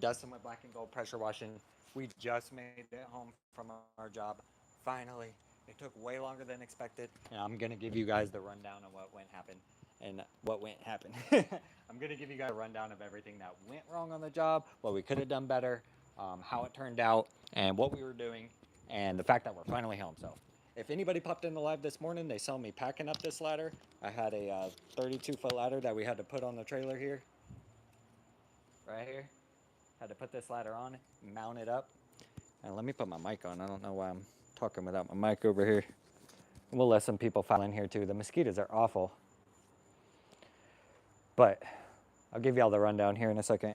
Dustin with Black and Gold Pressure Washing. We just made it home from our job. Finally, it took way longer than expected. And I'm gonna give you guys the rundown of what went happen and what went happen. I'm gonna give you guys a rundown of everything that went wrong on the job, what we could have done better, how it turned out, and what we were doing, and the fact that we're finally home. So, if anybody popped in the live this morning, they saw me packing up this ladder. I had a 32-foot ladder that we had to put on the trailer here, right here. Had to put this ladder on, mount it up. And let me put my mic on. I don't know why I'm talking without my mic over here. We'll let some people file in here too. The mosquitoes are awful. But I'll give y'all the rundown here in a second.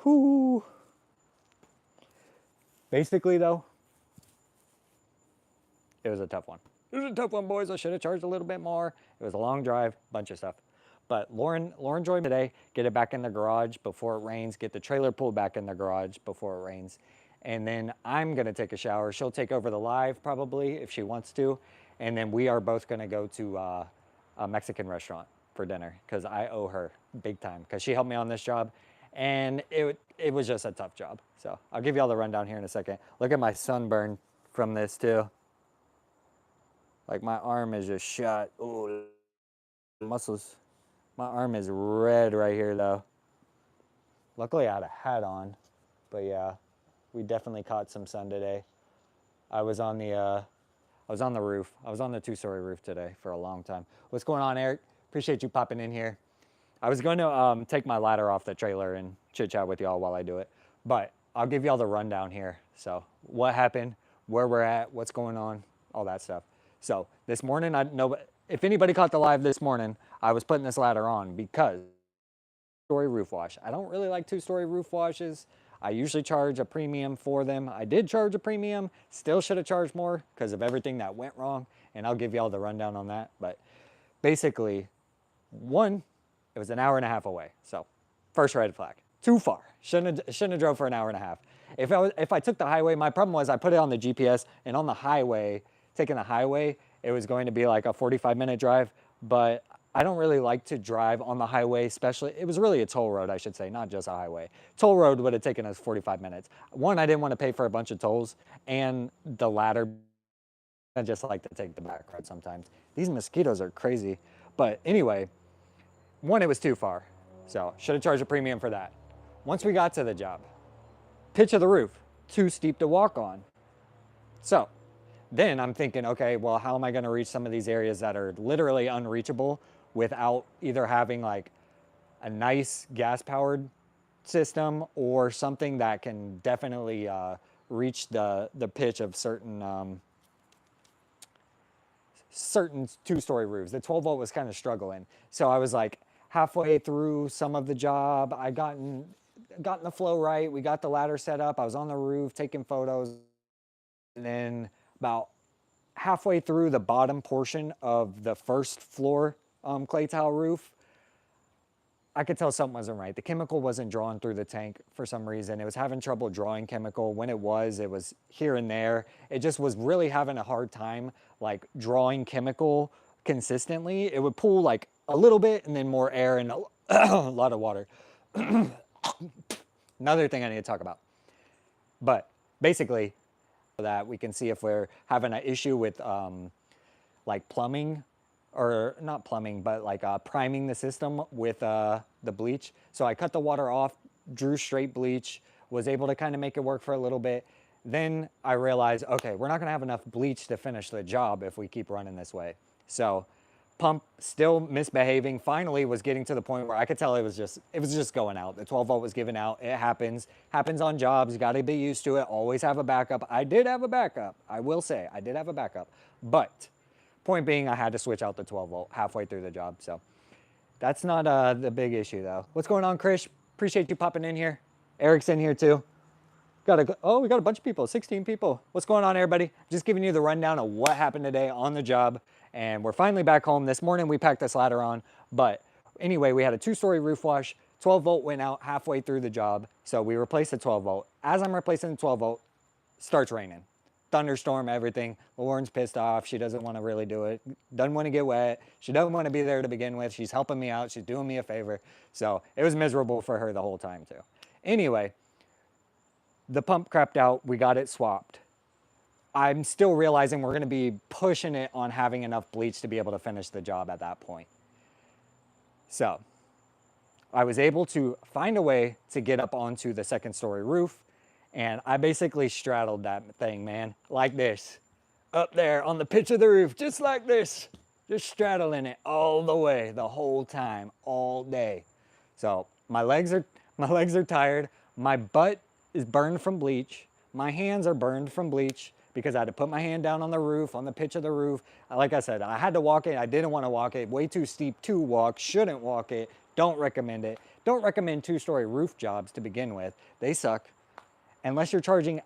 Whoo. Basically though, it was a tough one. It was a tough one, boys. I should have charged a little bit more. It was a long drive, bunch of stuff. But Lauren joined me today, get it back in the garage before it rains, get the trailer pulled back in the garage before it rains. And then I'm gonna take a shower. She'll take over the live probably if she wants to. And then we are both gonna go to a Mexican restaurant for dinner because I owe her big time because she helped me on this job. And it was just a tough job. So I'll give you all the rundown here in a second. Look at my sunburn from this too. Like my arm is just shot. Ooh, muscles. My arm is red right here though. Luckily I had a hat on, but yeah, we definitely caught some sun today. I was on the roof. I was on the 2-story roof today for a long time. What's going on, Eric? Appreciate you popping in here. I was going to take my ladder off the trailer and chit chat with y'all while I do it, but I'll give y'all the rundown here. So what happened, where we're at, what's going on, all that stuff. So this morning, if anybody caught the live this morning, I was putting this ladder on because story roof wash. I don't really like 2-story roof washes. I usually charge a premium for them. I did charge a premium, still should have charged more because of everything that went wrong. And I'll give y'all the rundown on that. But basically, one, it was an hour and a half away. So first red flag, too far. Shouldn't have drove for an hour and a half. If I took the highway, my problem was I put it on the GPS and on the highway, taking the highway, it was going to be like a 45-minute drive, but I don't really like to drive on the highway, especially, it was really a toll road, I should say, not just a highway. Toll road would have taken us 45 minutes. One, I didn't want to pay for a bunch of tolls, and the ladder, I just like to take the back road sometimes. These mosquitoes are crazy. But anyway, one, it was too far, so should have charged a premium for that. Once we got to the job, pitch of the roof, too steep to walk on. So then I'm thinking, okay, well, how am I going to reach some of these areas that are literally unreachable without either having like a nice gas powered system or something that can definitely reach the pitch of certain 2-story roofs. The 12 volt was kind of struggling. So I was like halfway through some of the job, I gotten the flow right. We got the ladder set up. I was on the roof taking photos, and then about halfway through the bottom portion of the first floor clay tile roof, I could tell something wasn't right. The chemical wasn't drawing through the tank for some reason. It was having trouble drawing chemical. When it was here and there. It just was really having a hard time like drawing chemical consistently. It would pull like a little bit and then more air and a lot of water. Another thing I need to talk about. But basically, that we can see if we're having an issue with like plumbing, or not plumbing, but like priming the system with the bleach. So I cut the water off, drew straight bleach, was able to kind of make it work for a little bit. Then I realized, okay, we're not gonna have enough bleach to finish the job if we keep running this way. So pump still misbehaving, finally was getting to the point where I could tell it was just going out. The 12 volt was giving out. It happens on jobs. You got to be used to it. Always have a backup. I did have a backup. I will say I did have a backup, but point being, I had to switch out the 12 volt halfway through the job. So that's not the big issue though. What's going on, Chris? Appreciate you popping in here. Eric's in here too. We got a bunch of people, 16 people. What's going on, everybody? Just giving you the rundown of what happened today on the job. And we're finally back home. This morning we packed this ladder on. But anyway, we had a 2-story roof wash. 12 volt went out halfway through the job. So we replaced the 12 volt. As I'm replacing the 12 volt, starts raining. thunderstorm, everything. Lauren's pissed off. She doesn't want to really do it. Doesn't want to get wet. She doesn't want to be there to begin with. She's helping me out. She's doing me a favor. So it was miserable for her the whole time too. Anyway, the pump crapped out. We got it swapped. I'm still realizing we're going to be pushing it on having enough bleach to be able to finish the job at that point. So I was able to find a way to get up onto the second story roof, and I basically straddled that thing, man, like this, up there on the pitch of the roof, just like this, just straddling it all the way, the whole time, all day. So my legs are tired. My butt is burned from bleach. My hands are burned from bleach because I had to put my hand down on the roof, on the pitch of the roof. Like I said, I had to walk it. I didn't want to walk it. Way too steep to walk. Shouldn't walk it. Don't recommend it. Don't recommend two-story roof jobs to begin with. They suck. Unless you're charging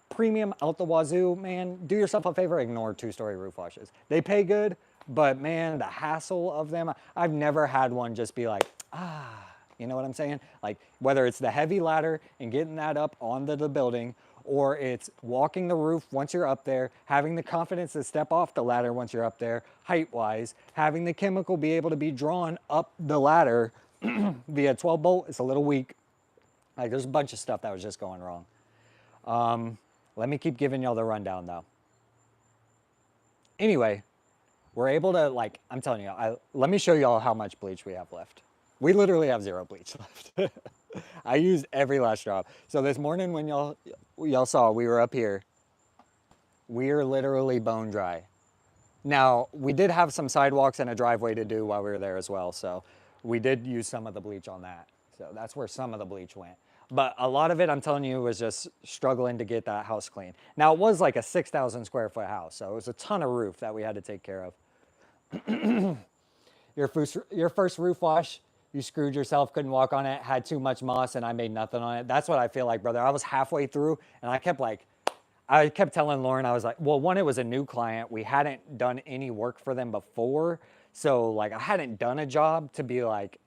premium out the wazoo, man, do yourself a favor, ignore two-story roof washes. They pay good, but man, the hassle of them, I've never had one just be like, you know what I'm saying? Like whether it's the heavy ladder and getting that up onto the building, or it's walking the roof once you're up there, having the confidence to step off the ladder once you're up there, height-wise, having the chemical be able to be drawn up the ladder via 12 bolt, it's a little weak. Like there's a bunch of stuff that was just going wrong. Let me keep giving y'all the rundown though. Anyway, we're able to, like, I'm telling you, let me show y'all how much bleach we have left. We literally have 0 bleach left. I used every last drop. So this morning when y'all saw we were up here, we're literally bone dry. Now, we did have some sidewalks and a driveway to do while we were there as well. So we did use some of the bleach on that. So that's where some of the bleach went. But a lot of it, I'm telling you, was just struggling to get that house clean. Now, it was like a 6,000 square foot house. So it was a ton of roof that we had to take care of. Your first roof wash, you screwed yourself, couldn't walk on it, had too much moss, and I made nothing on it. That's what I feel like, brother. I was halfway through, and I kept telling Lauren, I was like, well, one, it was a new client. We hadn't done any work for them before. So, like, I hadn't done a job to be, like,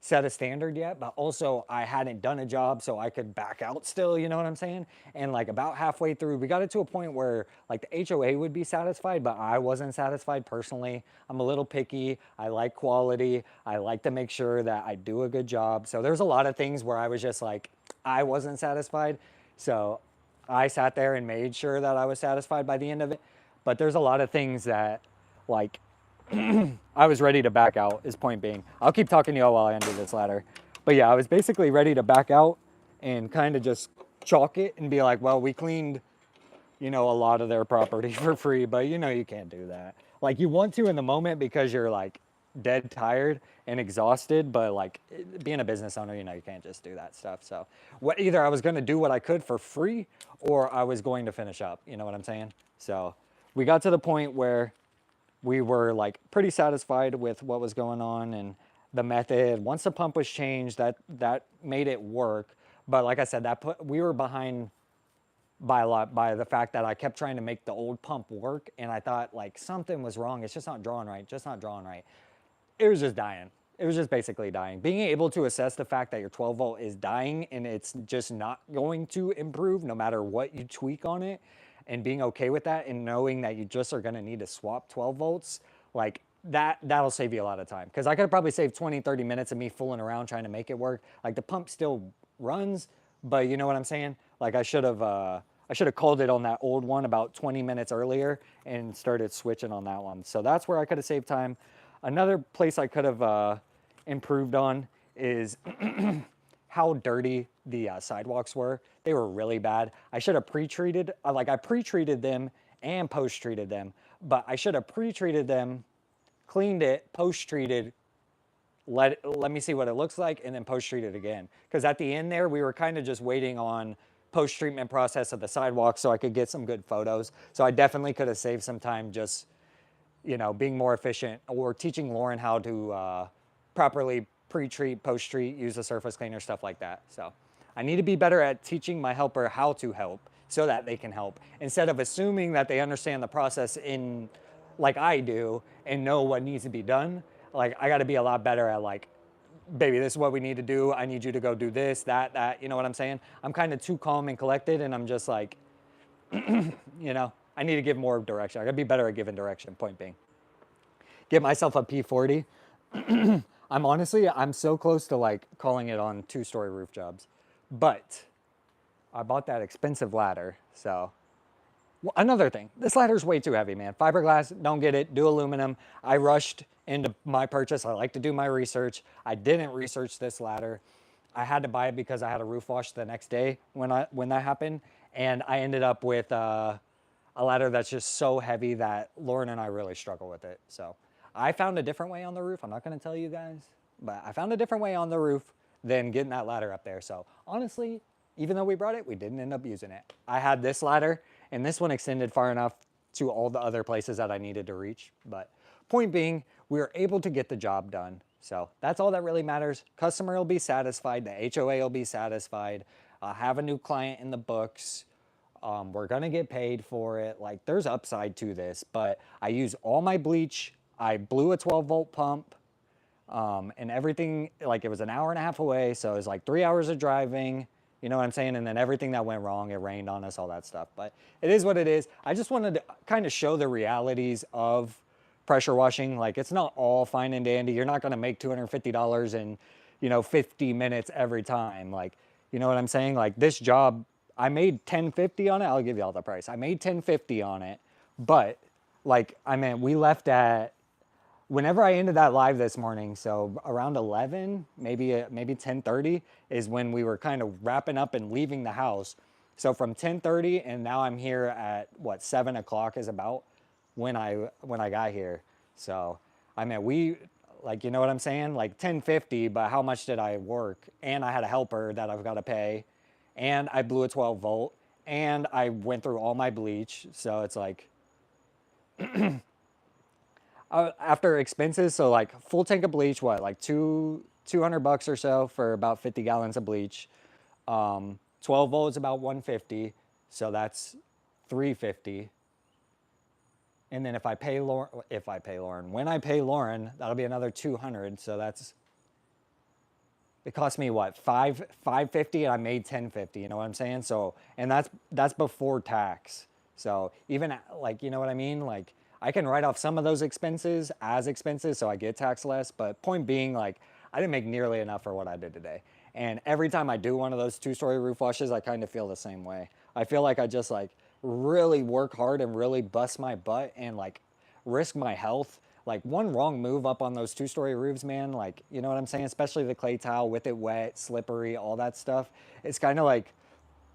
set a standard yet, but also I hadn't done a job so I could back out still, you know what I'm saying? And like about halfway through, we got it to a point where like the HOA would be satisfied, but I wasn't satisfied personally. I'm a little picky. I like quality. I like to make sure that I do a good job. So there's a lot of things where I was just like, I wasn't satisfied. So I sat there and made sure that I was satisfied by the end of it. But there's a lot of things that like, I was ready to back out, is point being. I'll keep talking to y'all while I undo this ladder. But yeah, I was basically ready to back out and kind of just chalk it and be like, well, we cleaned, you know, a lot of their property for free, but you know, you can't do that. Like you want to in the moment because you're like dead tired and exhausted, but like being a business owner, you know, you can't just do that stuff. So either I was going to do what I could for free or I was going to finish up, you know what I'm saying? So we got to the point where we were like pretty satisfied with what was going on and the method. Once the pump was changed, that made it work. But like I said, we were behind by a lot by the fact that I kept trying to make the old pump work, and I thought like something was wrong. It's just not drawing right. Just not drawing right. It was just dying. It was just basically dying. Being able to assess the fact that your 12 volt is dying and it's just not going to improve no matter what you tweak on it, and being okay with that and knowing that you just are going to need to swap 12 volts, like that'll save you a lot of time. Because I could probably save 20, 30 minutes of me fooling around trying to make it work. Like the pump still runs, but you know what I'm saying? Like I should have called it on that old one about 20 minutes earlier and started switching on that one. So that's where I could have saved time. Another place I could have improved on is how dirty the sidewalks were. They were really bad. I should have pre-treated, I pre-treated them and post-treated them, but I should have pre-treated them, cleaned it, post-treated, let me see what it looks like, and then post-treated again. Because at the end there, we were kind of just waiting on post-treatment process of the sidewalk so I could get some good photos. So I definitely could have saved some time just, you know, being more efficient or teaching Lauren how to properly pre-treat, post-treat, use a surface cleaner, stuff like that. So I need to be better at teaching my helper how to help so that they can help, instead of assuming that they understand the process in like I do and know what needs to be done. Like I got to be a lot better at like, baby, this is what we need to do. I need you to go do this, that, you know what I'm saying? I'm kind of too calm and collected, and I'm just like, You know, I need to give more direction. I gotta be better at giving direction, point being. Get myself a P40. I'm so close to like calling it on 2-story roof jobs. But I bought that expensive ladder. So well, another thing, this ladder's way too heavy, man. Fiberglass, don't get it, do aluminum. I rushed into my purchase. I like to do my research. I didn't research this ladder. I had to buy it because I had a roof wash the next day when that happened. And I ended up with a ladder that's just so heavy that Lauren and I really struggle with it. So I found a different way on the roof. I'm not gonna tell you guys, but I found a different way on the roof than getting that ladder up there. So honestly, even though we brought it, we didn't end up using it. I had this ladder and this one extended far enough to all the other places that I needed to reach. But point being, we were able to get the job done. So that's all that really matters. Customer will be satisfied. The HOA will be satisfied. Have a new client in the books. We're gonna get paid for it. Like there's upside to this, but I use all my bleach. I blew a 12-volt pump and everything, like it was an hour and a half away. So it was like 3 hours of driving, you know what I'm saying? And then everything that went wrong, it rained on us, all that stuff. But it is what it is. I just wanted to kind of show the realities of pressure washing. Like it's not all fine and dandy. You're not gonna make $250 in, 50 minutes every time. Like, you know what I'm saying? Like this job, I made $10.50 on it. I'll give you all the price. I made $10.50 on it, but like, we left at, whenever I ended that live this morning, so around 11, maybe 10:30 is when we were kind of wrapping up and leaving the house. So from 10:30 and now I'm here at 7 o'clock is about when I got here. So we, like, you know what I'm saying? Like $10.50, but how much did I work? And I had a helper that I've got to pay, and I blew a 12-volt, and I went through all my bleach. So it's like, after expenses, so like full tank of bleach, like $200 or so for about 50 gallons of bleach. 12 volts about 150, so that's 350. And then when I pay Lauren, that'll be another 200. So it cost me $550, and I made $10.50. You know what I'm saying? So, and that's before tax. So even like, you know what I mean? Like I can write off some of those expenses as expenses, so I get taxed less. But point being, like I didn't make nearly enough for what I did today. And every time I do one of those 2-story roof washes, I kind of feel the same way. I feel like I just like really work hard and really bust my butt and like risk my health. Like one wrong move up on those 2-story roofs, man, like, you know what I'm saying? Especially the clay tile with it wet, slippery, all that stuff. It's kind of like,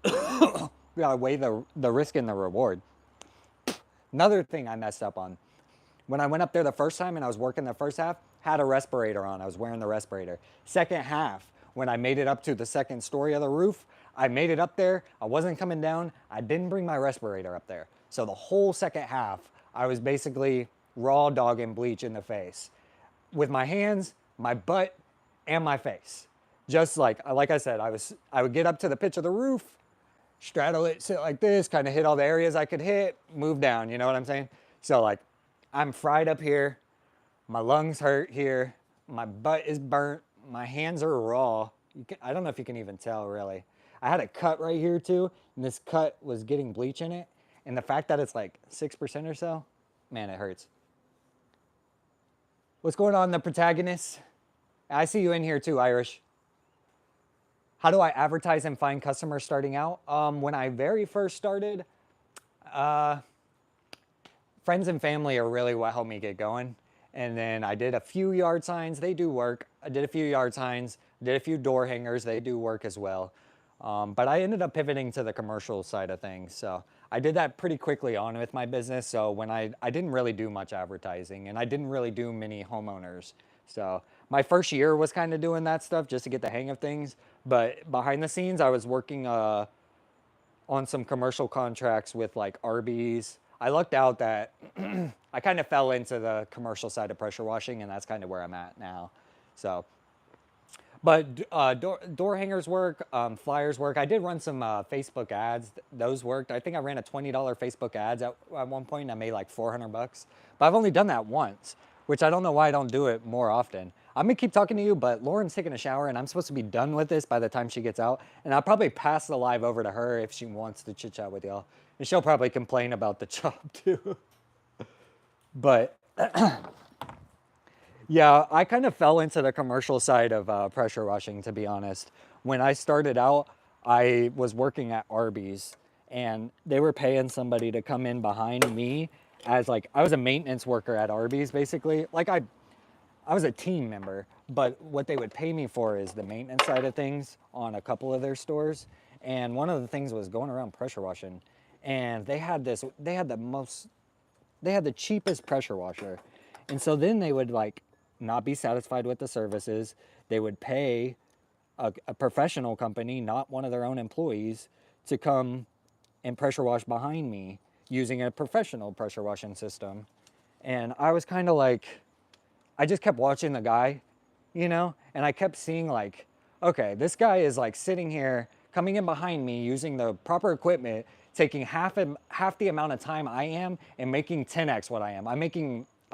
you gotta weigh the risk and the reward. Another thing I messed up on, when I went up there the first time and I was working the first half, had a respirator on. I was wearing the respirator. Second half, when I made it up to the second story of the roof, I made it up there. I wasn't coming down. I didn't bring my respirator up there. So the whole second half, I was basically raw dogging bleach in the face with my hands, my butt, and my face. Just like I said, I would get up to the pitch of the roof, straddle it, sit like this, kind of hit all the areas I could hit, move down, you know what I'm saying? So like, I'm fried up here, my lungs hurt here, my butt is burnt, my hands are raw. I don't know if you can even tell, really. I had a cut right here too, and this cut was getting bleach in it, and the fact that it's like 6% or so, man, it hurts. What's going on, the protagonist? I see you in here too, Irish. How do I advertise and find customers starting out? When I very first started, friends and family are really what helped me get going. And then I did a few yard signs, they do work. I did a few yard signs, did a few door hangers, they do work as well. But I ended up pivoting to the commercial side of things. So I did that pretty quickly on with my business. So when I didn't really do much advertising, and I didn't really do many homeowners. So my first year was kind of doing that stuff just to get the hang of things. But behind the scenes, I was working on some commercial contracts with like Arby's. I lucked out that I kind of fell into the commercial side of pressure washing, and that's kind of where I'm at now. So, but door hangers work, flyers work. I did run some Facebook ads. Those worked. I think I ran a $20 Facebook ads at one point, and I made like $400. But I've only done that once, which I don't know why I don't do it more often. I'm gonna keep talking to you, but Lauren's taking a shower and I'm supposed to be done with this by the time she gets out. And I'll probably pass the live over to her if she wants to chit chat with y'all. And she'll probably complain about the job too. But yeah, I kind of fell into the commercial side of pressure washing, to be honest. When I started out, I was working at Arby's and they were paying somebody to come in behind me as like, I was a maintenance worker at Arby's basically. Like I was a team member, but what they would pay me for is the maintenance side of things on a couple of their stores. And one of the things was going around pressure washing. And they had the cheapest pressure washer. And so then they would like not be satisfied with the services. They would pay a professional company, not one of their own employees, to come and pressure wash behind me using a professional pressure washing system. And I was kind of like, I just kept watching the guy, you know, and I kept seeing like, okay, this guy is like sitting here, coming in behind me, using the proper equipment, taking half the amount of time I am and making 10x what I am. I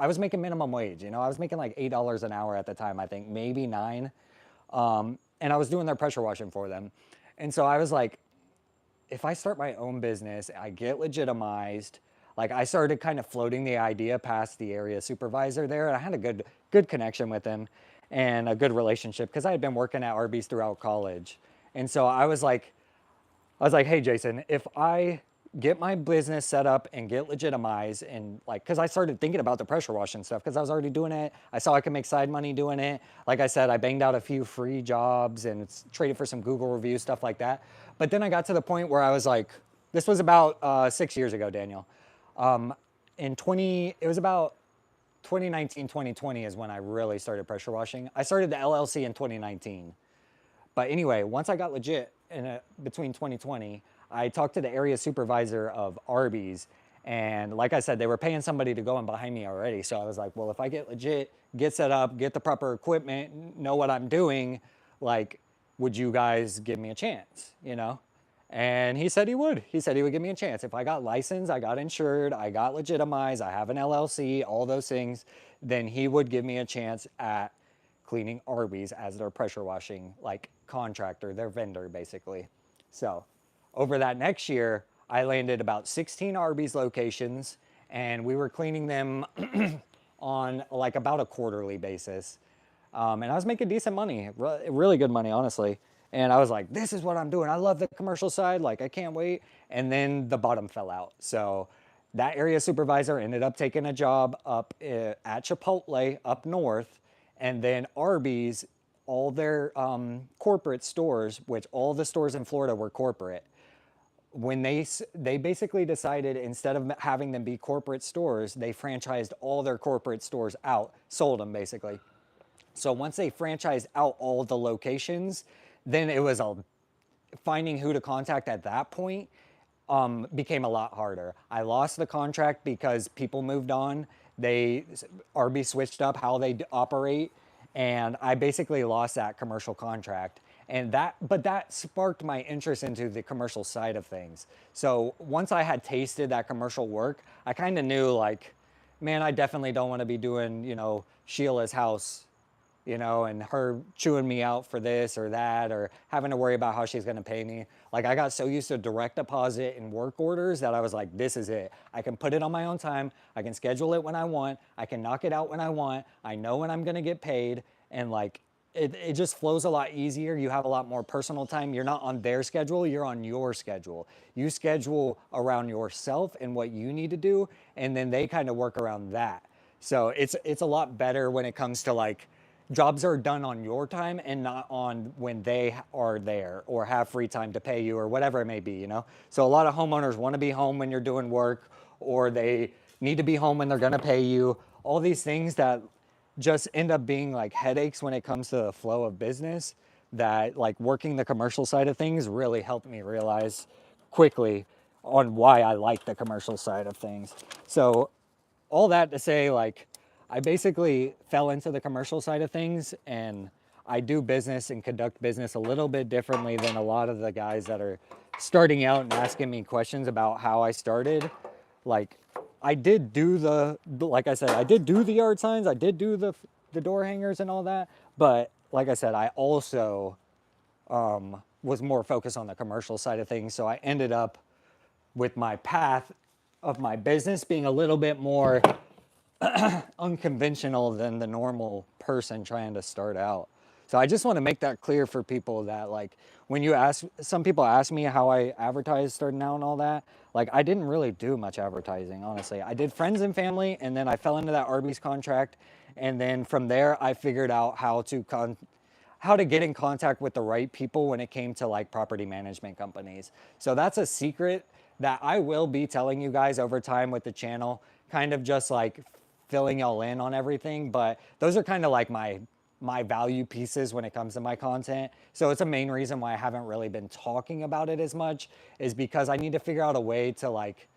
was making minimum wage, you know, I was making like $8 an hour at the time, I think, maybe 9. And I was doing their pressure washing for them. And so I was like, if I start my own business, I get legitimized. Like I started kind of floating the idea past the area supervisor there. And I had a good connection with him and a good relationship because I had been working at Arby's throughout college. And so I was like, hey, Jason, if I get my business set up and get legitimized and like, cause I started thinking about the pressure washing stuff cause I was already doing it. I saw I could make side money doing it. Like I said, I banged out a few free jobs and traded for some Google reviews, stuff like that. But then I got to the point where I was like, this was about 6 years ago, Daniel. It was about 2019, 2020 is when I really started pressure washing. I started the LLC in 2019. But anyway, once I got legit between 2020, I talked to the area supervisor of Arby's. And like I said, they were paying somebody to go in behind me already. So I was like, well, if I get legit, get set up, get the proper equipment, know what I'm doing, like, would you guys give me a chance, you know? And he said he would. He said he would give me a chance. If I got licensed, I got insured, I got legitimized, I have an LLC, all those things, then he would give me a chance at cleaning Arby's as their pressure washing like contractor, their vendor basically. So over that next year, I landed about 16 Arby's locations and we were cleaning them on like about a quarterly basis. And I was making decent money, really good money, honestly. And I was like, this is what I'm doing. I love the commercial side. Like, I can't wait. And then the bottom fell out. So that area supervisor ended up taking a job up at Chipotle up north. And then Arby's, all their corporate stores, which all the stores in Florida were corporate, when they basically decided instead of having them be corporate stores, they franchised all their corporate stores out, sold them basically. So once they franchised out all the locations, then it was finding who to contact at that point became a lot harder. I lost the contract because people moved on. Arby's switched up how they operate, and I basically lost that commercial contract. But that sparked my interest into the commercial side of things. So once I had tasted that commercial work, I kind of knew like, man, I definitely don't want to be doing, you know, Sheila's house, you know, and her chewing me out for this or that, or having to worry about how she's going to pay me. Like I got so used to direct deposit and work orders that I was like, this is it. I can put it on my own time. I can schedule it when I want. I can knock it out when I want. I know when I'm going to get paid. And like, it just flows a lot easier. You have a lot more personal time. You're not on their schedule, you're on your schedule. You schedule around yourself and what you need to do, and then they kind of work around that. So it's a lot better when it comes to like, jobs are done on your time and not on when they are there or have free time to pay you or whatever it may be, you know? So a lot of homeowners want to be home when you're doing work, or they need to be home when they're going to pay you. All these things that just end up being like headaches when it comes to the flow of business, that like working the commercial side of things really helped me realize quickly on why I like the commercial side of things. So all that to say, like, I basically fell into the commercial side of things, and I do business and conduct business a little bit differently than a lot of the guys that are starting out and asking me questions about how I started. Like, I did do like I said, I did do the yard signs. I did do the the door hangers and all that. But like I said, I also was more focused on the commercial side of things. So I ended up with my path of my business being a little bit more unconventional than the normal person trying to start out. So I just want to make that clear for people that, like, when you ask, some people ask me how I advertise starting out and all that, like, I didn't really do much advertising, honestly. I did friends and family, and then I fell into that Arby's contract, and then from there I figured out how to get in contact with the right people when it came to like property management companies. So that's a secret that I will be telling you guys over time with the channel, kind of just like filling y'all in on everything. But those are kind of like my value pieces when it comes to my content. So it's a main reason why I haven't really been talking about it as much, is because I need to figure out a way to like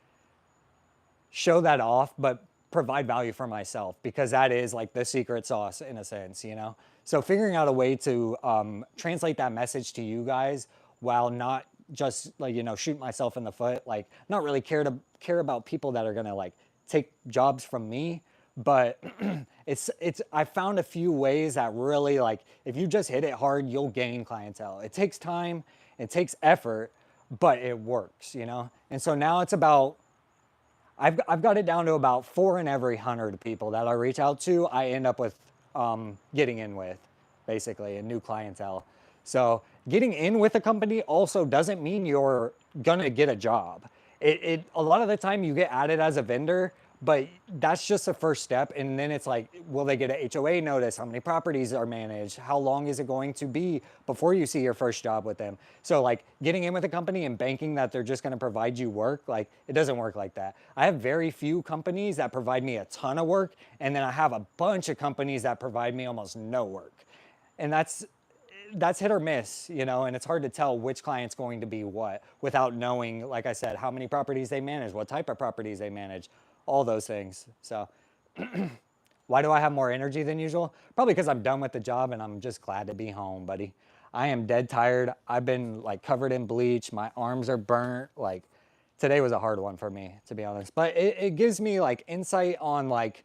show that off, but provide value for myself, because that is like the secret sauce in a sense, you know? So figuring out a way to translate that message to you guys while not just like, you know, shoot myself in the foot, like not really care about people that are gonna like take jobs from me. But I found a few ways that really, like, if you just hit it hard, you'll gain clientele. It takes time, it takes effort, but it works, you know? And so now it's about, I've got it down to about 4 in every 100 people that I reach out to, I end up with getting in with, basically, a new clientele. So getting in with a company also doesn't mean you're gonna get a job. A lot of the time you get added as a vendor, but that's just the first step. And then it's like, will they get an HOA notice? How many properties are managed? How long is it going to be before you see your first job with them? So like getting in with a company and banking that they're just gonna provide you work, like it doesn't work like that. I have very few companies that provide me a ton of work, and then I have a bunch of companies that provide me almost no work. And that's hit or miss, you know, and it's hard to tell which client's going to be what without knowing, like I said, how many properties they manage, what type of properties they manage, all those things. So why do I have more energy than usual? Probably because I'm done with the job and I'm just glad to be home, buddy. I am dead tired. I've been like covered in bleach. My arms are burnt. Like today was a hard one for me, to be honest. But it gives me like insight on like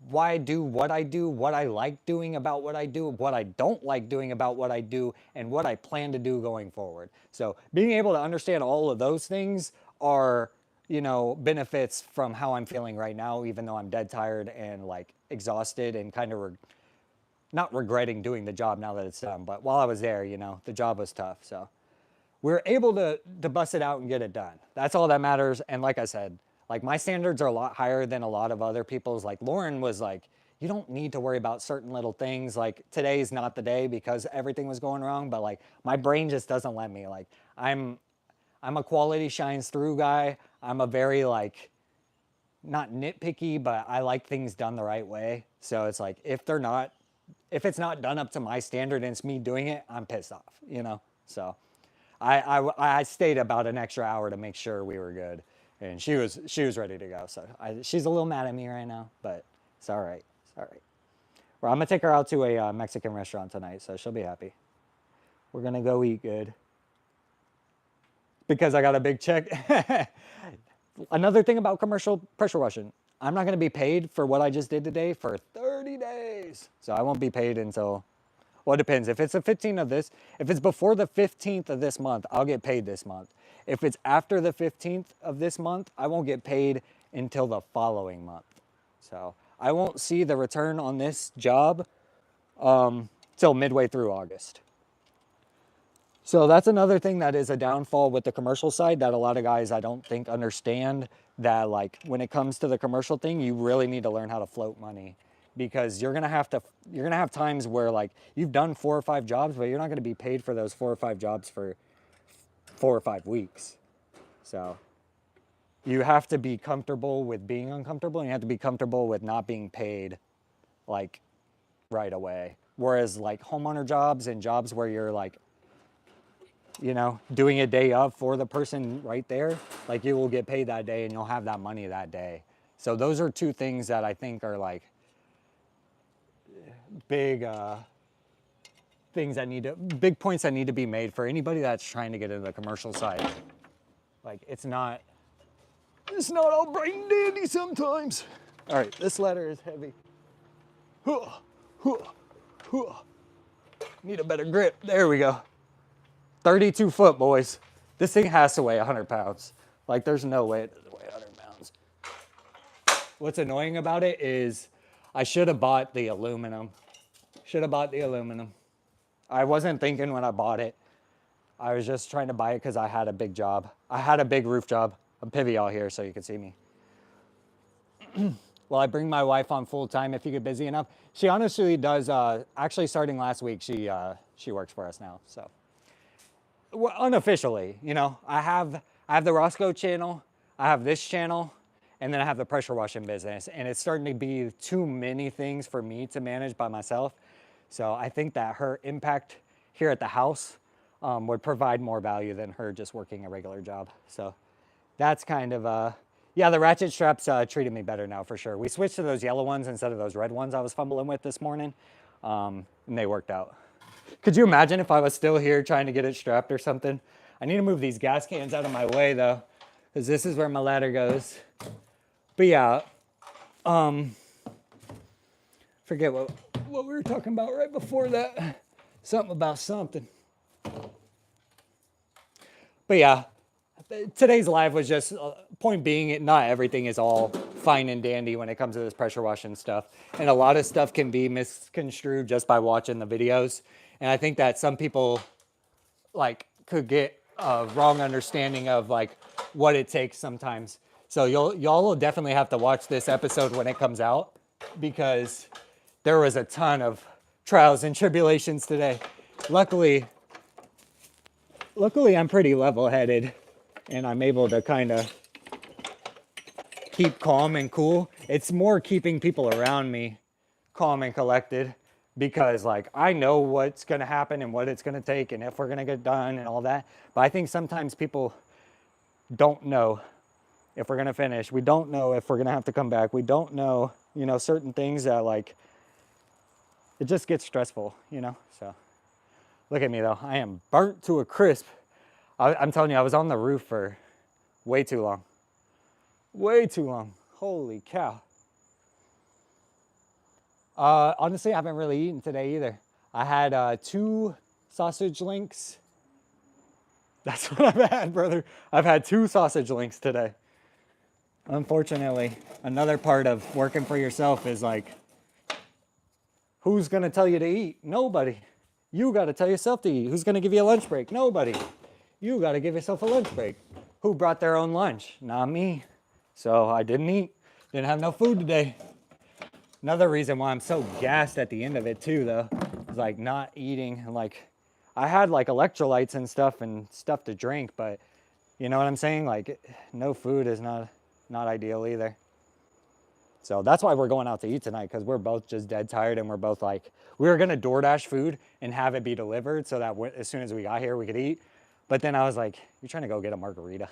why I do, what I like doing about what I do, what I don't like doing about what I do, and what I plan to do going forward. So being able to understand all of those things are, you know, benefits from how I'm feeling right now, even though I'm dead tired and like exhausted and kind of not regretting doing the job now that it's done. But while I was there, you know, the job was tough. So we're able to bust it out and get it done. That's all that matters. And like I said, like my standards are a lot higher than a lot of other people's. Like Lauren was like, you don't need to worry about certain little things. Like today's not the day because everything was going wrong, but like my brain just doesn't let me. Like I'm a quality shines through guy. I'm a very like, not nitpicky, but I like things done the right way. So it's like, if it's not done up to my standard and it's me doing it, I'm pissed off, you know? So I stayed about an extra hour to make sure we were good. And she was ready to go. So she's a little mad at me right now, but it's all right. It's all right. Well, I'm gonna take her out to a Mexican restaurant tonight, so she'll be happy. We're gonna go eat good. Because I got a big check. Another thing about commercial pressure washing, I'm not gonna be paid for what I just did today for 30 days. So I won't be paid until, well, it depends. If it's the 15th of this, if it's before the 15th of this month, I'll get paid this month. If it's after the 15th of this month, I won't get paid until the following month. So I won't see the return on this job till midway through August. So that's another thing that is a downfall with the commercial side that a lot of guys I don't think understand, that like when it comes to the commercial thing, you really need to learn how to float money, because you're gonna have times where like you've done 4 or 5 jobs, but you're not gonna be paid for those 4 or 5 jobs for 4 or 5 weeks. So you have to be comfortable with being uncomfortable, and you have to be comfortable with not being paid like right away. Whereas like homeowner jobs and jobs where you're like, you know, doing a day of for the person right there, like you will get paid that day and you'll have that money that day. So those are 2 things that I think are like big big points that need to be made for anybody that's trying to get into the commercial side. Like it's not all bright and dandy sometimes. All right, this letter is heavy. Need a better grip. There we go. 32 foot, boys. This thing has to weigh 100 pounds. Like, there's no way it doesn't weigh 100 pounds. What's annoying about it is I should have bought the aluminum. I wasn't thinking when I bought it. I was just trying to buy it because I had a big job. I had a big roof job. I'm pivot all here so you can see me. Well, I bring my wife on full time if you get busy enough. She honestly does, actually starting last week, she works for us now, so. Well, unofficially, you know, I have the Roscoe channel, I have this channel, and then I have the pressure washing business, and it's starting to be too many things for me to manage by myself. So I think that her impact here at the house would provide more value than her just working a regular job. So that's kind of, yeah, the ratchet straps treated me better now for sure. We switched to those yellow ones instead of those red ones I was fumbling with this morning, and they worked out. Could you imagine if I was still here trying to get it strapped or something? I need to move these gas cans out of my way though, because this is where my ladder goes. But yeah, forget what we were talking about right before that. Something about something. But yeah, today's live was just, point being, not everything is all fine and dandy when it comes to this pressure washing stuff. And a lot of stuff can be misconstrued just by watching the videos. And I think that some people like could get a wrong understanding of like what it takes sometimes. So y'all will definitely have to watch this episode when it comes out, because there was a ton of trials and tribulations today. Luckily I'm pretty level-headed and I'm able to kind of keep calm and cool. It's more keeping people around me calm and collected, because like I know what's going to happen and what it's going to take and if we're going to get done and all that. But I think sometimes people don't know if we're going to finish. We don't know if we're going to have to come back. We don't know, you know, certain things that like, it just gets stressful, you know? So look at me though. I am burnt to a crisp. I'm telling you, I was on the roof for way too long. Way too long. Holy cow. Honestly, I haven't really eaten today either. I had 2 sausage links. That's what I've had, brother. I've had 2 sausage links today. Unfortunately, another part of working for yourself is like, who's gonna tell you to eat? Nobody. You gotta tell yourself to eat. Who's gonna give you a lunch break? Nobody. You gotta give yourself a lunch break. Who brought their own lunch? Not me. So I didn't eat. Didn't have no food today. Another reason why I'm so gassed at the end of it too, though, is like not eating. Like, I had like electrolytes and stuff to drink, but you know what I'm saying? Like, no food is not ideal either. So that's why we're going out to eat tonight, because we're both just dead tired, and we're both like, we were gonna DoorDash food and have it be delivered so that as soon as we got here we could eat. But then I was like, you're trying to go get a margarita.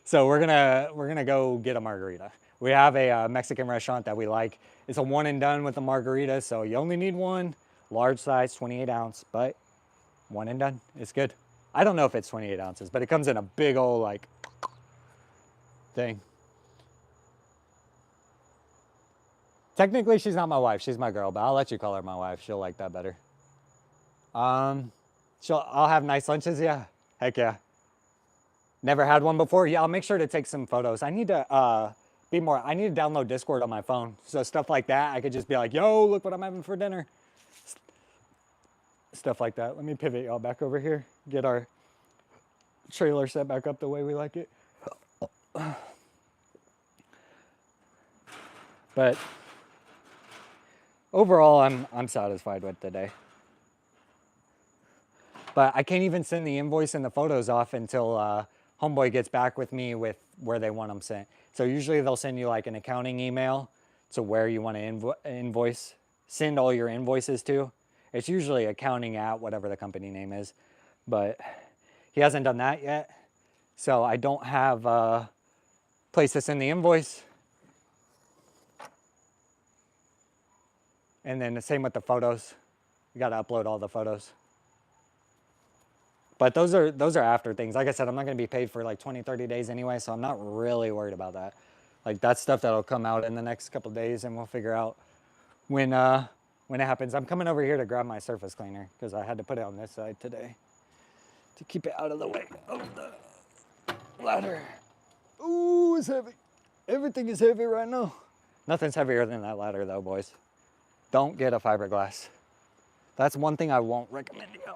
So we're gonna go get a margarita. We have a Mexican restaurant that we like. It's a one and done with a margarita, so you only need one, large size, 28 ounce, but one and done. It's good. I don't know if it's 28 ounces, but it comes in a big old like thing. Technically, she's not my wife. She's my girl, but I'll let you call her my wife. She'll like that better. I'll have nice lunches. Yeah, heck yeah. Never had one before. Yeah, I'll make sure to take some photos. I need to I need to download Discord on my phone. So stuff like that, I could just be like, yo, look what I'm having for dinner. Stuff like that. Let me pivot y'all back over here. Get our trailer set back up the way we like it. But overall, I'm satisfied with today. But I can't even send the invoice and the photos off until Homeboy gets back with me with where they want them sent. So usually they'll send you like an accounting email to where you want to invoice, send all your invoices to. It's usually accounting at whatever the company name is, but he hasn't done that yet. So I don't have a place to send the invoice. And then the same with the photos. You got to upload all the photos. But those are after things. Like I said, I'm not going to be paid for like 20, 30 days anyway, so I'm not really worried about that. Like, that's stuff that'll come out in the next couple of days, and we'll figure out when when it happens. I'm coming over here to grab my surface cleaner because I had to put it on this side today to keep it out of the way of the ladder. Ooh, it's heavy. Everything is heavy right now. Nothing's heavier than that ladder though, boys. Don't get a fiberglass. That's one thing I won't recommend you.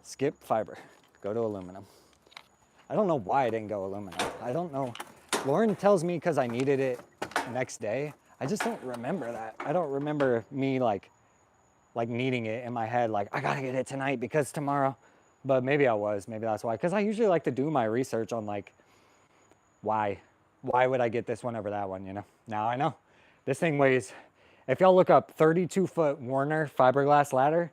Skip fiber, go to aluminum. I don't know why I didn't go aluminum. I don't know. Lauren tells me because I needed it next day. I just don't remember that. I don't remember me like needing it in my head, like I gotta get it tonight because tomorrow. But maybe I was, maybe that's why. Because I usually like to do my research on like, why would I get this one over that one, you know? Now I know. This thing weighs, if y'all look up 32-foot Warner fiberglass ladder,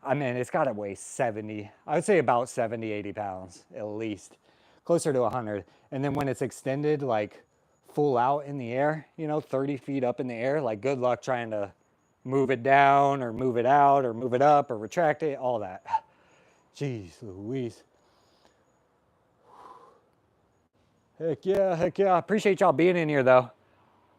I mean, it's gotta weigh 70, I would say about 70, 80 pounds at least, closer to 100. And then when it's extended, like full out in the air, you know, 30 feet up in the air, like good luck trying to move it down or move it out or move it up or retract it, all that. Jeez Louise. Heck yeah. Appreciate y'all being in here though.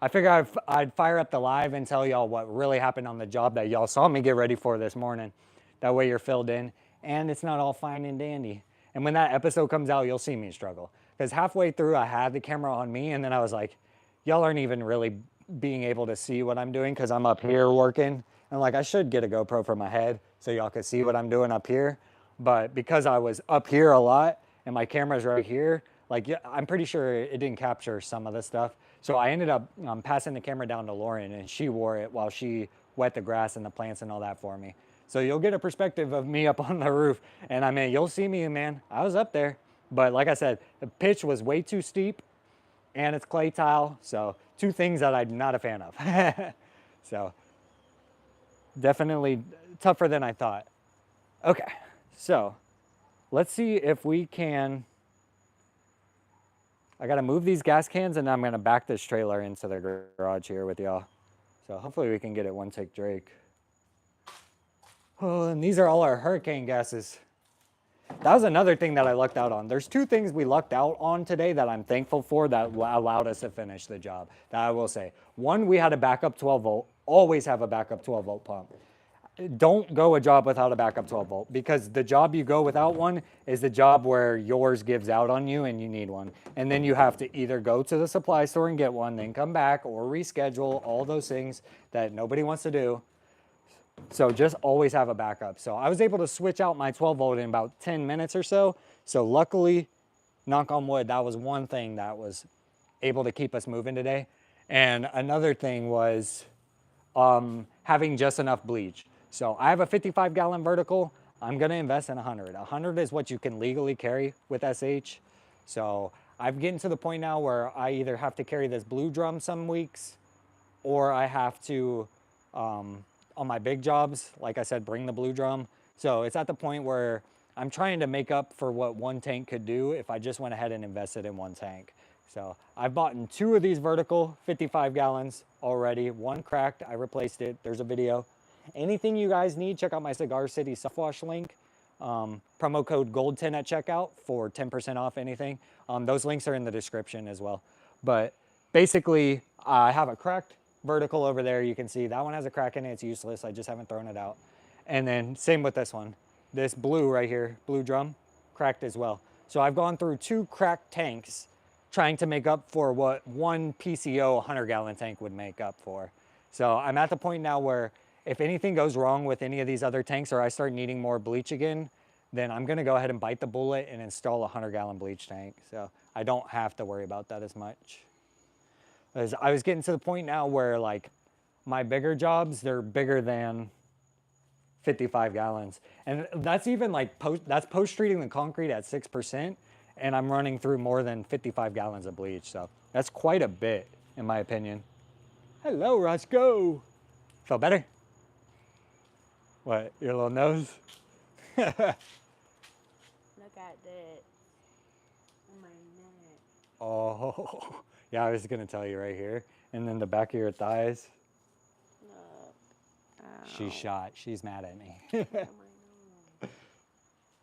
I figured I'd fire up the live and tell y'all what really happened on the job that y'all saw me get ready for this morning. That way you're filled in and it's not all fine and dandy. And when that episode comes out, you'll see me struggle. Because halfway through I had the camera on me and then I was like, y'all aren't even really being able to see what I'm doing because I'm up here working. And like I should get a GoPro for my head so y'all can see what I'm doing up here. But because I was up here a lot and my camera's right here, like I'm pretty sure it didn't capture some of the stuff. So I ended up passing the camera down to Lauren and she wore it while she wet the grass and the plants and all that for me. So you'll get a perspective of me up on the roof. And I mean, you'll see me, man, I was up there. But like I said, the pitch was way too steep and it's clay tile. So two things that I'm not a fan of. So definitely tougher than I thought. Okay, so let's see if we can, I gotta move these gas cans and I'm gonna back this trailer into the garage here with y'all. So hopefully we can get it one take Drake. Oh, and these are all our hurricane gases. That was another thing that I lucked out on. There's two things we lucked out on today that I'm thankful for that allowed us to finish the job, that I will say. One, we had a backup 12 volt, always have a backup 12 volt pump. Don't go a job without a backup 12 volt because the job you go without one is the job where yours gives out on you and you need one. And then you have to either go to the supply store and get one, then come back or reschedule, all those things that nobody wants to do. So just always have a backup. So I was able to switch out my 12 volt in about 10 minutes or so. So luckily, knock on wood, that was one thing that was able to keep us moving today. And another thing was having just enough bleach. So I have a 55-gallon vertical. I'm gonna invest in 100. 100 is what you can legally carry with SH. So I'm getting to the point now where I either have to carry this blue drum some weeks or I have to, on my big jobs, like I said, bring the blue drum. So it's at the point where I'm trying to make up for what one tank could do if I just went ahead and invested in one tank. So I've bought in 2 of these vertical 55 gallons already. One cracked, I replaced it. There's a video. Anything you guys need, check out my Cigar City Self-Wash link. Promo code GOLD10 at checkout for 10% off anything. Those links are in the description as well. But basically, I have a cracked vertical over there. You can see that one has a crack in it. It's useless. I just haven't thrown it out. And then same with this one. This blue right here, blue drum, cracked as well. So I've gone through 2 cracked tanks trying to make up for what one PCO 100-gallon tank would make up for. So I'm at the point now where if anything goes wrong with any of these other tanks or I start needing more bleach again, then I'm gonna go ahead and bite the bullet and install a 100-gallon bleach tank. So I don't have to worry about that as much. As I was getting to the point now where like my bigger jobs, they're bigger than 55 gallons. And that's even like that's post-treating the concrete at 6%. And I'm running through more than 55 gallons of bleach. So that's quite a bit in my opinion. Hello, Roscoe. Feel better? What, your little nose? Look at that. On my neck. Oh, yeah, I was gonna tell you right here. And then the back of your thighs. Look. She's shot. She's mad at me. Ow.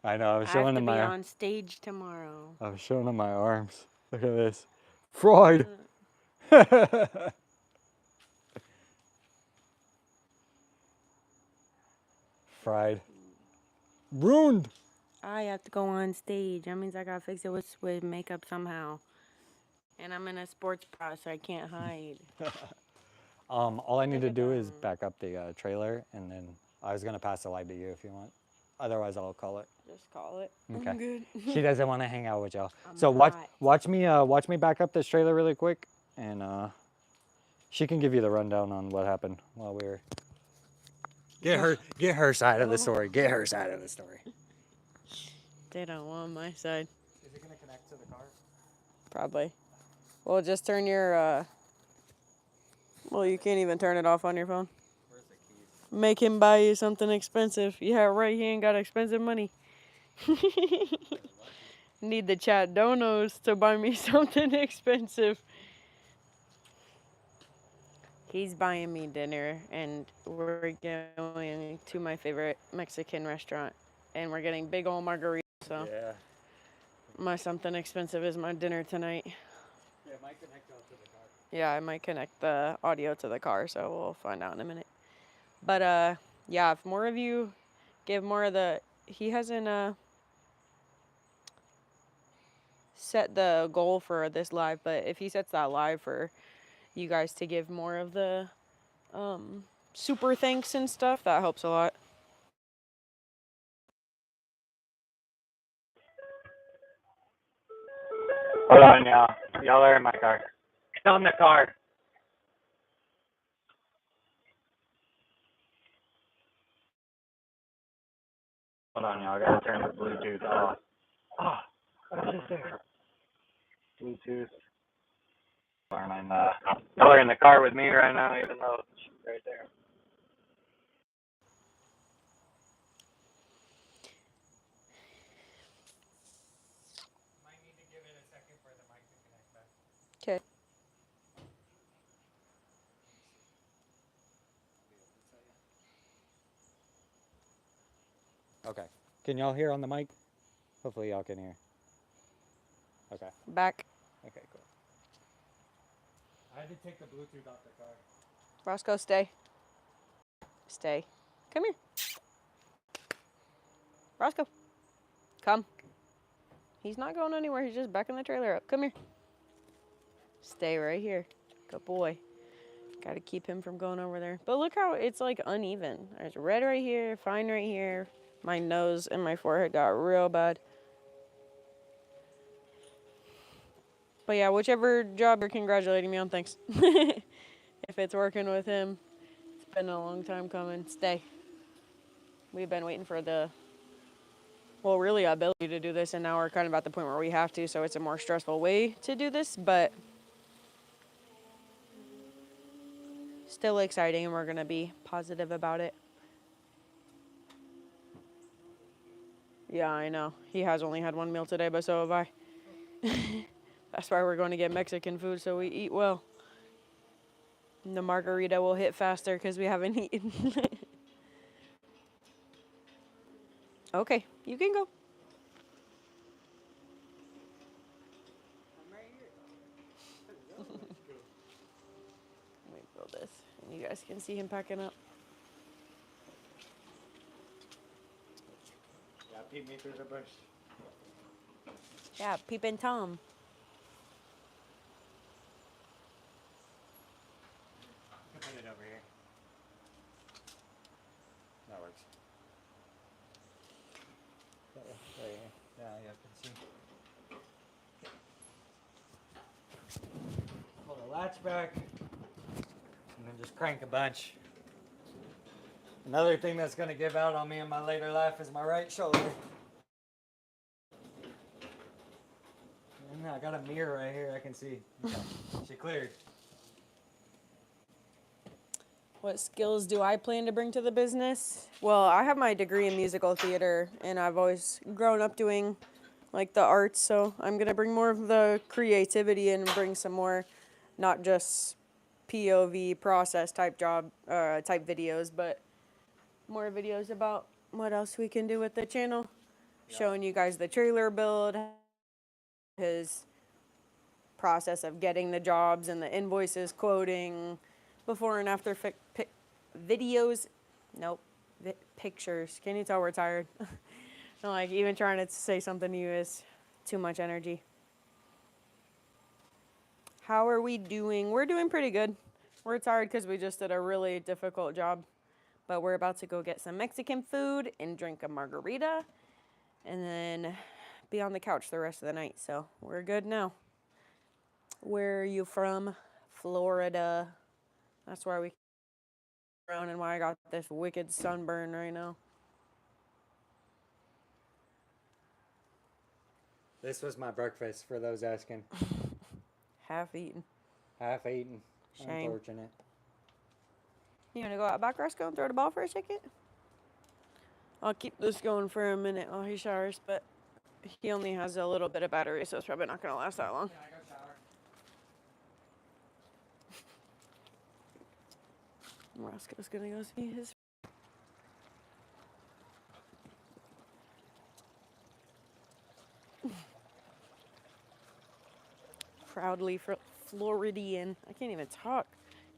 I know, I was I showing have to him be my on stage tomorrow. I was showing him my arms. Look at this. Freud. fried. Ruined. I have to go on stage. That means I gotta fix it with makeup somehow. And I'm in a sports bra, so I can't hide. All I need to Look at do is them. back up the trailer, and then I was gonna pass the light to you if you want. Otherwise, I'll call it. Just call it. Okay. I'm good. She doesn't want to hang out with y'all. I'm So not. watch me back up this trailer really quick, and she can give you the rundown on what happened while we were. Get her side of the story. Get her side of the story. They don't want my side. Is it gonna connect to the car? Probably. Well, just turn your, well, you can't even turn it off on your phone. Where's the keys? Make him buy you something expensive. Yeah, right, he ain't got expensive money. Need the chat donos to buy me something expensive. He's buying me dinner, and we're going to my favorite Mexican restaurant, and we're getting big old margaritas, so Yeah. my something expensive is my dinner tonight. Yeah, it might connect out to the car. Yeah, I might connect the audio to the car, so we'll find out in a minute. But, yeah, if more of you give more of the... He hasn't, set the goal for this live, but if he sets that live for you guys to give more of the, super thanks and stuff, that helps a lot. Hold on, y'all. Y'all are in my car. Get on the car. Hold on, y'all. I gotta turn the Bluetooth off. Ah, what is there? Bluetooth. And y'all are in the car with me right now, even though it's right there. Might need to give it a second for the mic to connect back. Okay. Okay. Can y'all hear on the mic? Hopefully y'all can hear. Okay. Back. Okay, cool. I had to take the Bluetooth off the car. Roscoe, stay. Stay. Come here. Roscoe. Come. He's not going anywhere. He's just backing the trailer up. Come here. Stay right here. Good boy. Gotta keep him from going over there. But look how it's like uneven. There's red right here, fine right here. My nose and my forehead got real bad. But yeah, whichever job you're congratulating me on, thanks. If it's working with him, it's been a long time coming. Stay. We've been waiting for the, well, really ability to do this, and now we're kind of at the point where we have to, so it's a more stressful way to do this, but still exciting, and we're going to be positive about it. Yeah, I know. He has only had one meal today, but so have I. That's why we're going to get Mexican food, so we eat well. And the margarita will hit faster because we haven't eaten. Okay, you can go. I'm right here. Let me build this, and you guys can see him packing up. Yeah, peep me through the bush. Yeah, peeping Tom. You can put it over here. That works. Right here. Yeah, you can see. Pull the latch back, and then just crank a bunch. Another thing that's going to give out on me in my later life is my right shoulder. And I got a mirror right here I can see. She cleared. What skills do I plan to bring to the business? Well, I have my degree in musical theater, and I've always grown up doing like the arts, so I'm gonna bring more of the creativity and bring some more, not just POV process type type videos, but more videos about what else we can do with the channel. Yeah. Showing you guys the trailer build, his process of getting the jobs and the invoices, quoting, before and after videos. Nope. pictures. Can you tell we're tired? Like, even trying to say something to you is too much energy. How are we doing? We're doing pretty good. We're tired because we just did a really difficult job. But we're about to go get some Mexican food and drink a margarita and then be on the couch the rest of the night. So we're good now. Where are you from? Florida. That's where we around and why I got this wicked sunburn right now. This was my breakfast, for those asking. Half eaten. Half eaten. Shame. Unfortunate. You want to go out back, Roscoe, and throw the ball for a second? I'll keep this going for a minute while he showers, but he only has a little bit of battery, so it's probably not going to last that long. Yeah, I go shower. Roscoe's going to go see his. Proudly Floridian. I can't even talk,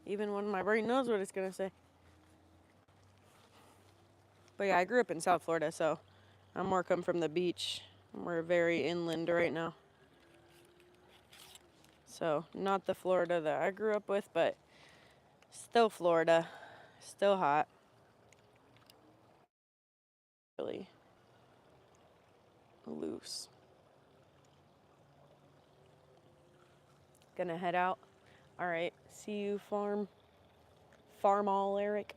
even when my brain knows what it's going to say. But yeah, I grew up in South Florida, so I'm more come from the beach. We're very inland right now. So not the Florida that I grew up with, but still Florida. Still hot. Really loose. Gonna head out. All right, see you farm all, Eric.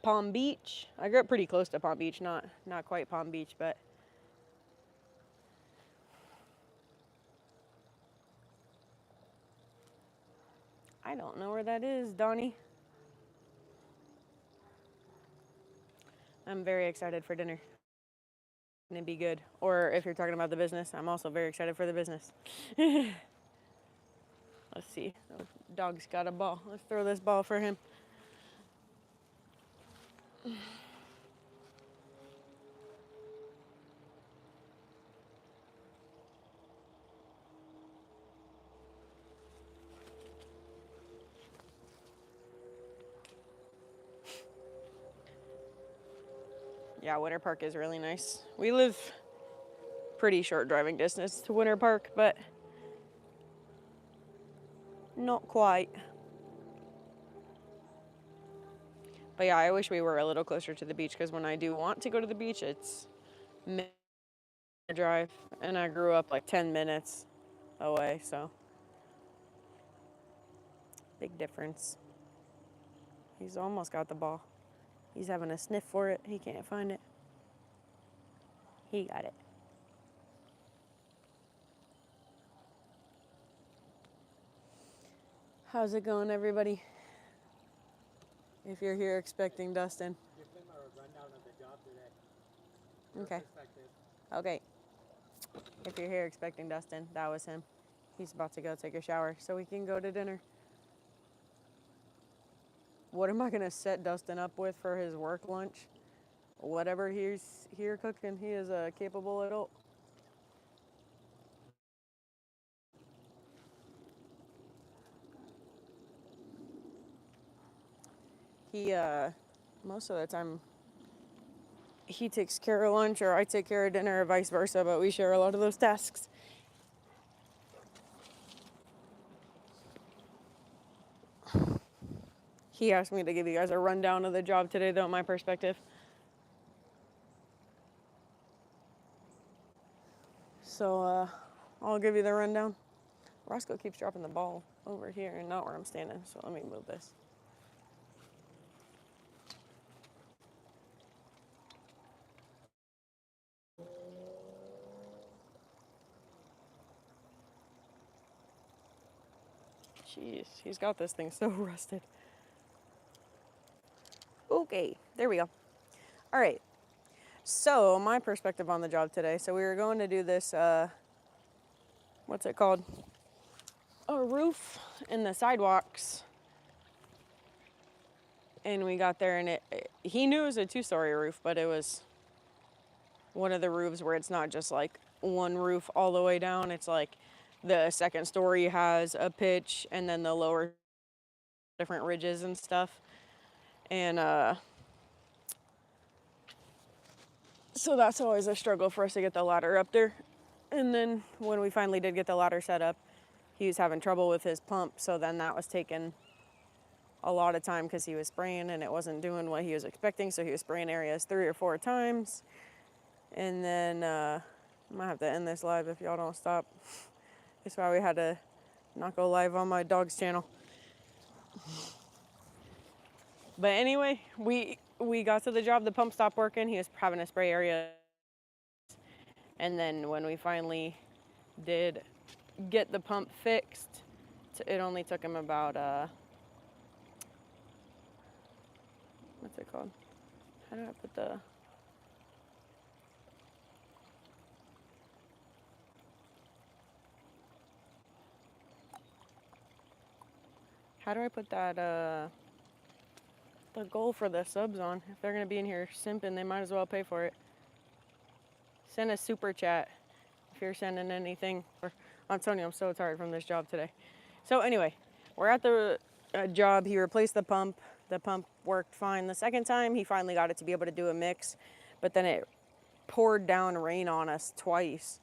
Palm Beach. I grew up pretty close to Palm Beach, not quite Palm Beach, but I don't know where that is, Donnie. I'm very excited for dinner. It's gonna be good. Or if you're talking about the business, I'm also very excited for the business. Let's see. The dog's got a ball. Let's throw this ball for him. Yeah, Winter Park is really nice. We live pretty short driving distance to Winter Park, but not quite. But yeah, I wish we were a little closer to the beach because when I do want to go to the beach, it's a drive, and I grew up like 10 minutes away, so big difference. He's almost got the ball. He's having a sniff for it. He can't find it. He got it. How's it going, everybody? If you're here expecting Dustin. Give them a rundown of the job today. Okay. Okay. If you're here expecting Dustin, that was him. He's about to go take a shower so we can go to dinner. What am I going to set Dustin up with for his work lunch? Whatever he's here cooking, he is a capable adult. He, most of the time, he takes care of lunch or I take care of dinner or vice versa, but we share a lot of those tasks. He asked me to give you guys a rundown of the job today, though, my perspective. So, I'll give you the rundown. Roscoe keeps dropping the ball over here and not where I'm standing, so let me move this. Jeez, he's got this thing so rusted. Okay, there we go. All right, so my perspective on the job today. So we were going to do this, what's it called? A roof in the sidewalks. And we got there and he knew it was a 2-story roof, but it was one of the roofs where it's not just like one roof all the way down. It's like the second story has a pitch and then the lower different ridges and stuff. And So that's always a struggle for us to get the ladder up there. And then when we finally did get the ladder set up, he was having trouble with his pump. So then that was taking a lot of time because he was spraying and it wasn't doing what he was expecting. So he was spraying areas 3 or 4 times. And then I might have to end this live if y'all don't stop. That's why we had to not go live on my dog's channel. But anyway, we got to the job. The pump stopped working. He was having a spray area. And then when we finally did get the pump fixed, it only took him about, what's it called? How do I put the... How do I put that, the goal for the subs on? If they're going to be in here simping, they might as well pay for it. Send a super chat if you're sending anything. I'm telling you, I'm so tired from this job today. So anyway, we're at the job. He replaced the pump. The pump worked fine the second time. He finally got it to be able to do a mix, but then it poured down rain on us twice.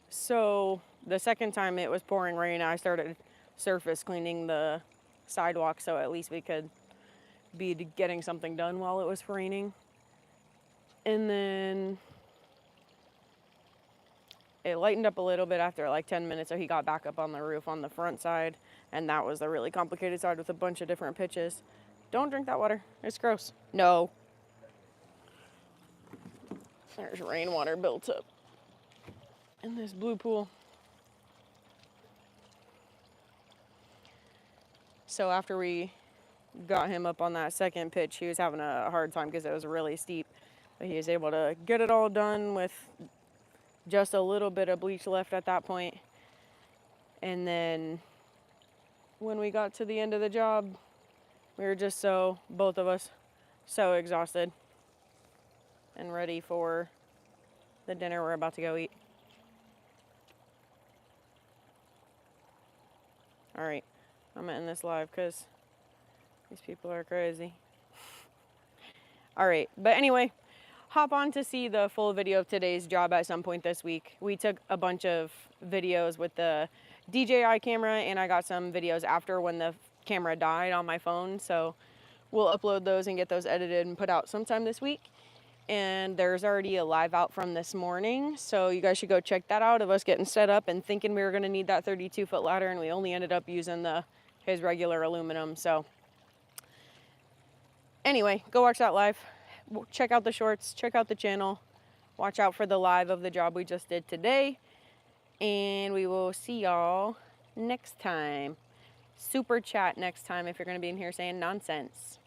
So the second time it was pouring rain, I started surface cleaning the sidewalk so at least we could be getting something done while it was raining. And then it lightened up a little bit after like 10 minutes, so he got back up on the roof on the front side, and that was the really complicated side with a bunch of different pitches. Don't drink that water. It's gross. No. There's rainwater built up in this blue pool. So after we got him up on that second pitch, he was having a hard time because it was really steep. But he was able to get it all done with just a little bit of bleach left at that point. And then when we got to the end of the job, we were just both of us, so exhausted and ready for the dinner we're about to go eat. All right, I'm gonna end this live because these people are crazy. All right, but anyway, hop on to see the full video of today's job at some point this week. We took a bunch of videos with the DJI camera, and I got some videos after when the camera died on my phone. So we'll upload those and get those edited and put out sometime this week. And there's already a live out from this morning, so you guys should go check that out of us getting set up and thinking we were gonna need that 32-foot ladder, and we only ended up using his regular aluminum. So anyway, go watch that live. Check out the shorts, check out the channel, watch out for the live of the job we just did today, and we will see y'all next time. Super chat next time if you're going to be in here saying nonsense.